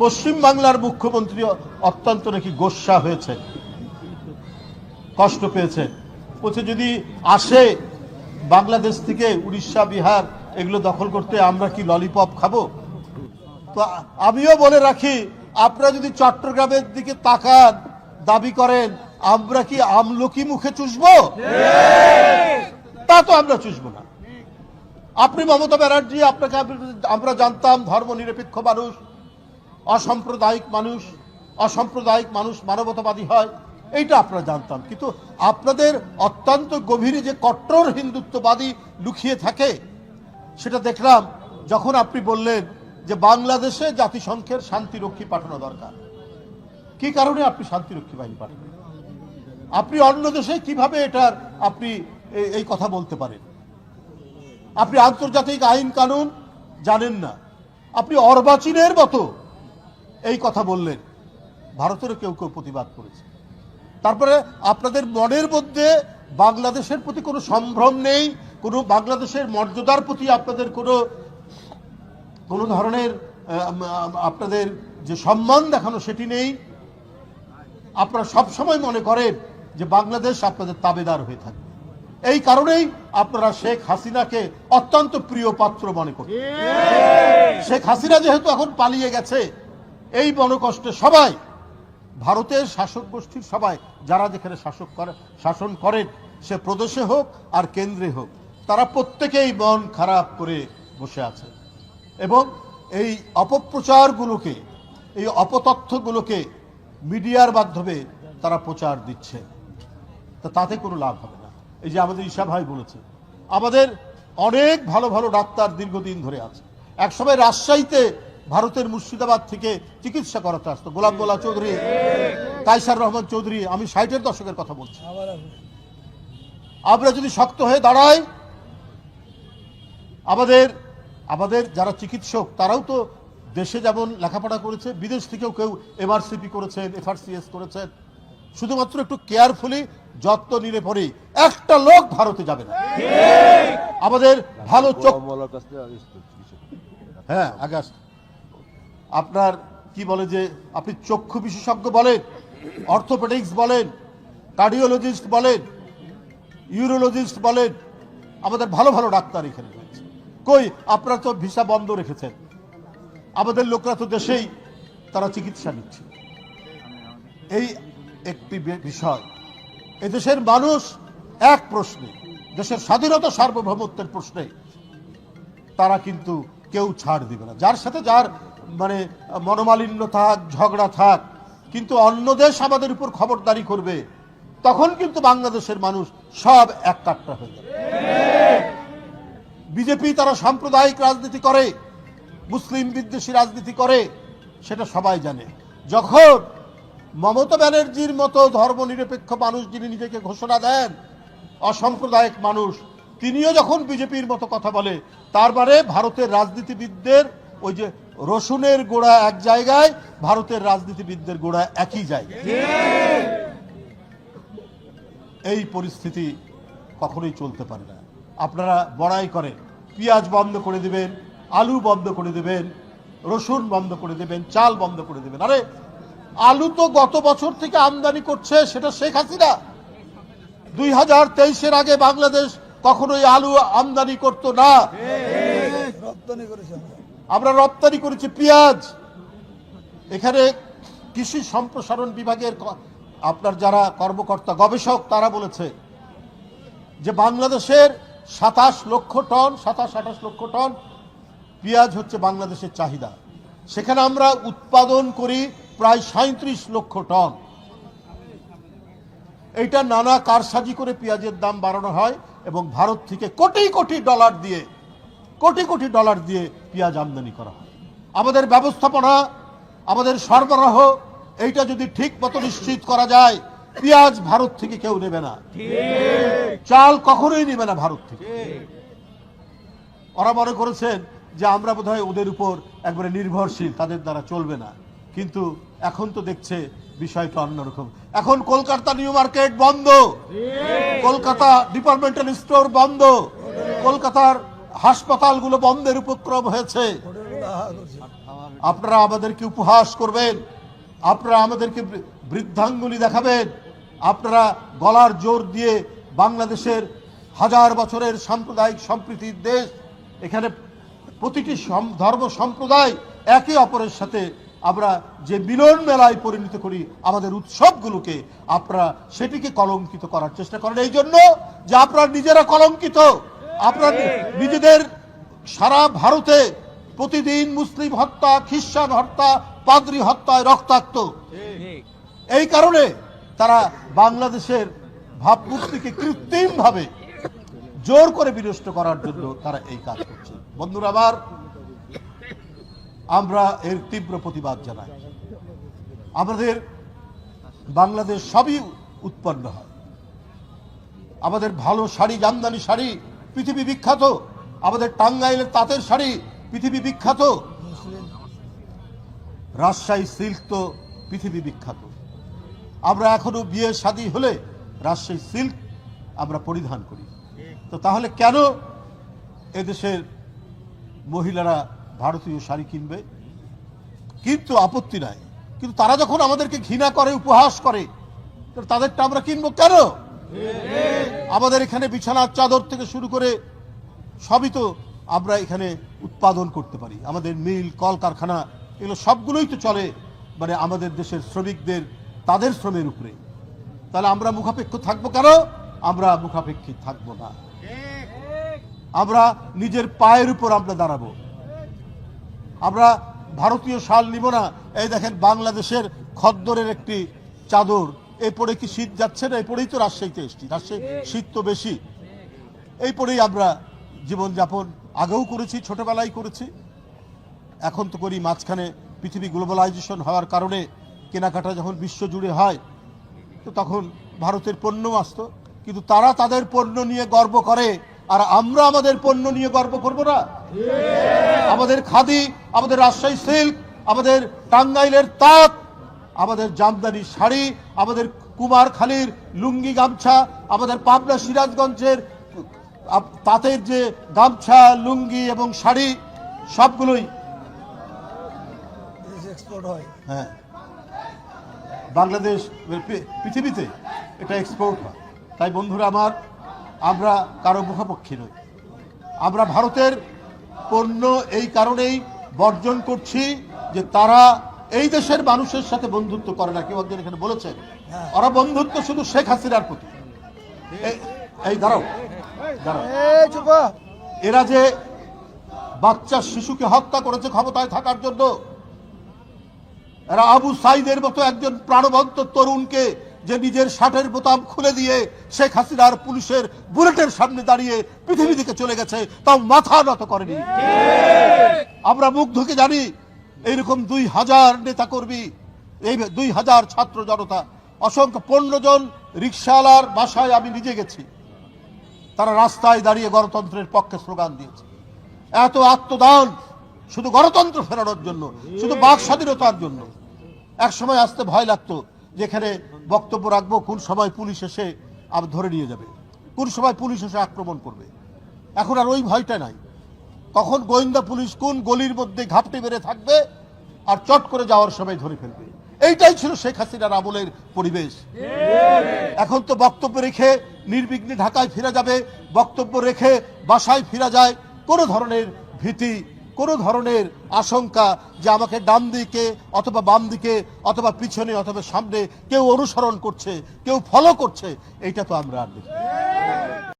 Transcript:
পশ্চিম বাংলার মুখ্যমন্ত্রী অত্যন্ত নাকি গোস্বা হয়েছে, কষ্ট পেয়েছে, বলছে যদি আসে বাংলাদেশ থেকে উড়িষ্যা বিহার এগুলো দখল করতে আমরা কি ললিপপ খাবো? তো আমিও বলে রাখি, আপনারা যদি চট্টগ্রামের দিকে তাকান, দাবি করেন আমরা কি আমলকি মুখে চুষবো? তা তো আমরা চুষবো না। আপনি মমতা ব্যানার্জি, আপনাকে আমরা জানতাম ধর্মনিরপেক্ষ মানুষ, অসাম্প্রদায়িক মানুষ মানবতাবাদী হয়, এইটা আপনারা জানতাম। কিন্তু আপনাদের অত্যন্ত গভীরে যে কট্টর হিন্দুত্ববাদী লুকিয়ে থাকে সেটা দেখলাম যখন আপনি বললেন যে বাংলাদেশে জাতিসংঘের শান্তিরক্ষী পাঠানো দরকার। কি কারণে আপনি শান্তিরক্ষী বাহিনী পাঠাবেন? আপনি অন্য দেশে কিভাবে এটার আপনি এই কথা বলতে পারেন? আপনি আন্তর্জাতিক আইন কানুন জানেন না, আপনি অর্বাচীনের মতো এই কথা বললেন। ভারতেরও কেউ কেউ প্রতিবাদ করেছে। তারপরে আপনাদের মনের মধ্যে বাংলাদেশের প্রতি কোনো সম্ভ্রম নেই, কোনো বাংলাদেশের মর্যাদার প্রতি আপনাদের কোনো ধরনের আপনাদের যে সম্মান দেখানো সেটি নেই। আপনারা সবসময় মনে করেন যে বাংলাদেশ আপনাদের তাবেদার হয়ে থাকবে। এই কারণেই আপনারা শেখ হাসিনাকে অত্যন্ত প্রিয় পাত্র মনে করেন। শেখ হাসিনা যেহেতু এখন পালিয়ে গেছে, এই মনোকষ্টে সবাই, ভারতের শাসক গোষ্ঠীর সবাই, যারা যেখানে শাসন করেন, সে প্রদেশে হোক আর কেন্দ্রে হোক, তারা প্রত্যেকেই মন খারাপ করে বসে আছে এবং এই অপপ্রচারগুলোকে, এই অপতথ্যগুলোকে মিডিয়ার মাধ্যমে তারা প্রচার দিচ্ছে। তাতে কোনো লাভ হবে না। এই যে আমাদের ঈশা ভাই বলেছে, আমাদের অনেক ভালো ভালো ডাক্তার দীর্ঘদিন ধরে আছে। একসময় রাজশাহীতে ভারতের মুর্শিদাবাদ থেকে চিকিৎসা করাতে আসতো গোলাম মোল্লা চৌধুরী, কায়সার রহমান চৌধুরী। আমি 60-এর দশকের কথা বলছি। আমরা যদি শক্ত হয়ে দাঁড়াই, আমাদের যারা চিকিৎসক তারাও তো দেশে যেমন লেখাপড়া করেছে, বিদেশ থেকেও কেউ এমআরসিপি করেছেন, এফআরসিএস করেছেন। শুধুমাত্র একটু কেয়ারফুলি যত্ন নিলে পরে একটা লোক ভারতে যাবে না। আমাদের ভালো চোখ, হ্যাঁ আগস্ট আপনার কি বলে যে আপনি চক্ষু বিশেষজ্ঞ বলেন, অর্থোপেডিক্স বলেন, কার্ডিওলজিস্ট বলেন, ইউরোলজিস্ট বলেন, আমাদের ভালো ভালো ডাক্তার এখানে রয়েছে। কই আপনারা তো ভিসা বন্ধ রেখেছেন। আমাদের লোকরা তো দেশেই তারা চিকিৎসা নিচ্ছে। এই একটি বিষয়। এদেশের মানুষ এক প্রশ্নে, দেশের স্বাধীনতা সার্বভৌমত্বের প্রশ্নে তারা কিন্তু কেউ ছাড় দিবে না। যার সাথে যার মানে মনোমালিন্য থাক, ঝগড়া থাক, কিন্তু অন্য দেশ আমাদের উপর খবরদারি করবে, তখন কিন্তু বাংলাদেশের মানুষ সব এক কাট্টা হয়ে যাবে। বিজেপি তারা সাম্প্রদায়িক রাজনীতি করে, মুসলিম বিদ্বেষী রাজনীতি করে, সেটা সবাই জানে। যখন মমতা ব্যানার্জির মতো ধর্মনিরপেক্ষ মানুষ, যিনি নিজেকে ঘোষণা দেন অসাম্প্রদায়িক মানুষ, তিনিও যখন বিজেপির মতো কথা বলে, তার মানে ভারতের রাজনীতিবিদদের ওই যে রসুনের গোড়া এক জায়গায়, ভারতের রাজনীতিবিদদের গোড়া একই জায়গায়। এই পরিস্থিতি কখনোই চলতে পারে না। আপনারা বড়াই করেন, পেঁয়াজ বন্ধ করে দিবেন, আলু বন্ধ করে দেবেন, রসুন বন্ধ করে দেবেন, চাল বন্ধ করে দেবেন। আরে আলু তো গত বছর থেকে আমদানি করছে, সেটা শেখ হাসিনা। 2023-এর আগে বাংলাদেশ কখনোই আলু আমদানি করতো না। আমরা রপ্তানি করেছি পেঁয়াজ। এখানে কৃষি সম্প্রসারণ বিভাগের আপনার যারা কর্মকর্তা, গবেষক, তারা বলেছে যে বাংলাদেশের 27 লক্ষ টন 27-28 লক্ষ টন পেঁয়াজ হচ্ছে বাংলাদেশের চাহিদা। সেখানে আমরা উৎপাদন করি প্রায় 37 লক্ষ টন। এইটা নানা কারসাজি করে পেঁয়াজের দাম বাড়ানো হয় এবং ভারত থেকে কোটি কোটি ডলার দিয়ে পেঁয়াজ আমদানি করা হয়। আমাদের ব্যবস্থাপনা, আমাদের সরবরাহ, এইটা যদি ঠিক মতো নিশ্চিত করা যায়, পেঁয়াজ ভারত থেকে কেউ নেবে না, চাল কখনোই নেবে না ভারত থেকে। ওরা মনে করেছেন যে আমরা বোধহয় ওদের উপর একবারে নির্ভরশীল, তাদের দ্বারা চলবে না। কিন্তু এখন তো দেখছে বিষয়টা অন্যরকম। এখন কলকাতা নিউ মার্কেট বন্ধ, কলকাতা ডিপার্টমেন্টাল স্টোর বন্ধ, কলকাতার হাসপাতালগুলো বন্ধের উপক্রম হয়েছে। আপনারা আমাদেরকে উপহাস করবেন, আপনারা আমাদেরকে বৃদ্ধাঙ্গুলি দেখাবেন, আপনারা গলার জোর দিয়ে বাংলাদেশের হাজার বছরের সাম্প্রদায়িক সম্প্রীতির দেশ, এখানে প্রতিটি ধর্ম সম্প্রদায় একে অপরের সাথে আমরা যে মিলন মেলায় পরিণত করি আমাদের উৎসবগুলোকে, আপনারা সেটিকে কলঙ্কিত করার চেষ্টা করেন, এই জন্য যে আপনারা নিজেরা কলঙ্কিত। আপনারা নিজেদের সারা ভারতে প্রতিদিন মুসলিম হত্যা, খ্রিস্টান হত্যা, পাদ্রী হত্যায় রক্তাক্ত। এই কারণে তারা বাংলাদেশের ভাবমূর্তিকে কৃত্রিমভাবে জোর করে বিনষ্ট করার জন্য তারা এই কাজ করছে। বন্ধুরা আমার, আমরা এর তীব্র প্রতিবাদ জানাই। আমাদের বাংলাদেশ সবই উৎপন্ন হয়, আমাদের ভালো শাড়ি, জামদানি শাড়ি পৃথিবী বিখ্যাত, আমাদের টাঙ্গাইলের তাঁতের শাড়ি পৃথিবী বিখ্যাত, রাজশাহী সিল্ক তো পৃথিবী বিখ্যাত। আমরা এখনো বিয়ে শাদী হলে রাজশাহী সিল্ক আমরা পরিধান করি। তো তাহলে কেন এদেশের মহিলারা ভারতীয় শাড়ি কিনবে? কিন্তু আপত্তি নাই, কিন্তু তারা যখন আমাদেরকে ঘৃণা করে, উপহাস করে, তাদেরটা আমরা কিনবো কেন? আমাদের এখানে বিছানার চাদর থেকে শুরু করে সবই তো আমরা এখানে উৎপাদন করতে পারি। আমাদের মিল, কলকারখানা এগুলো সবগুলোই তো চলে মানে আমাদের দেশের শ্রমিকদের, তাদের শ্রমের উপরে। তাহলে আমরা মুখাপেক্ষ থাকবো কেন? আমরা মুখাপেক্ষী থাকবো না। আমরা নিজের পায়ের উপর আমরা দাঁড়াবো। আমরা ভারতীয় শাল নিব না। এই দেখেন বাংলাদেশের খদ্দরের একটি চাদর, এই পরে কি শীত যাচ্ছে না? এই পরেই তো রাজশাহীতে এসছি, রাজশাহী শীত তো বেশি। এই পরেই আমরা জীবনযাপন আগেও করেছি, ছোটবেলায় করেছি, এখন তো করি। মাঝখানে পৃথিবী গ্লোবালাইজেশন হওয়ার কারণে কেনাকাটা যখন বিশ্বজুড়ে হয় তো তখন ভারতের পণ্য আসতো, কিন্তু তারা তাদের পণ্য নিয়ে গর্ব করে, আর আমরা আমাদের পণ্য নিয়ে গর্ব করব না? আমাদের খাদি, আমাদের রাজশাহী সিল্ক, আমাদের টাঙ্গাইলের তাঁত, আমাদের জামদানি শাড়ি, আমাদের কুমারখালীর লুঙ্গি গামছা, আমাদের পাবনা সিরাজগঞ্জের তাঁতের যে গামছা, লুঙ্গি এবং শাড়ি সবগুলোই এক্সপোর্ট হয়। হ্যাঁ, বাংলাদেশ পৃথিবীতে এটা এক্সপোর্ট হয়। তাই বন্ধুরা আমার, আমরা কারো মুখাপক্ষী নই। আমরা ভারতের পণ্য এই কারণেই বর্জন করছি যে তারা এই দেশের মানুষের সাথে বন্ধুত্ব করে না। কেউ একজন এখানে বলেছেন ওরা বন্ধুত্ব শুধু শেখ হাসিনার প্রতি। এই দাঁড়াও, এরা যে বাচ্চা শিশুকে হত্যা করেছে ক্ষমতায় থাকার জন্য, এরা আবু সাইদের মতো একজন প্রাণবন্ত তরুণকে যে নিজের শার্টের বোতাম খুলে দিয়ে শেখ হাসিনার পুলিশের বুলেটের সামনে দাঁড়িয়ে পৃথিবী থেকে চলে গেছে, তাও মাথা নত করেনি। আমরা মুগ্ধকে জানি, এইরকম 2000 নেতা কর্মী, এই 2000 ছাত্র জনতা, অসংখ্য 15 জন রিক্সাওয়ালার বাসায় আমি নিজে গেছি। তারা রাস্তায় দাঁড়িয়ে গণতন্ত্রের পক্ষে স্লোগান দিয়েছে। এত আত্মদান শুধু গণতন্ত্র ফেরানোর জন্য, শুধু বাক স্বাধীনতার জন্য। এক সময় আসতে ভয় লাগতো যেখানে বক্তব্য রাখবো কোন সময় পুলিশ এসে আবার ধরে নিয়ে যাবে, কোন সময় পুলিশ এসে আক্রমণ করবে। এখন আর ওই ভয়টা নাই। কখন গোয়েন্দা পুলিশ কোন গলির মধ্যে ঘাপটে বেড়ে থাকবে আর চট করে যাওয়ার সময় ধরে ফেলবে। এইটাই ছিল শেখ হাসিনার আমলের পরিবেশ। এখন তো বক্তব্য রেখে নির্বিঘ্নে ঢাকায় ফিরে যাবে, বক্তব্য রেখে বাসায় ফিরা যায়। কোনো ধরনের ভীতি, কোনো ধরনের আশঙ্কা যে আমাকে ডান দিকে অথবা বাম দিকে অথবা পিছনে অথবা সামনে কেউ অনুসরণ করছে, কেউ ফলো করছে, এইটা তো আমরা আর দেখি।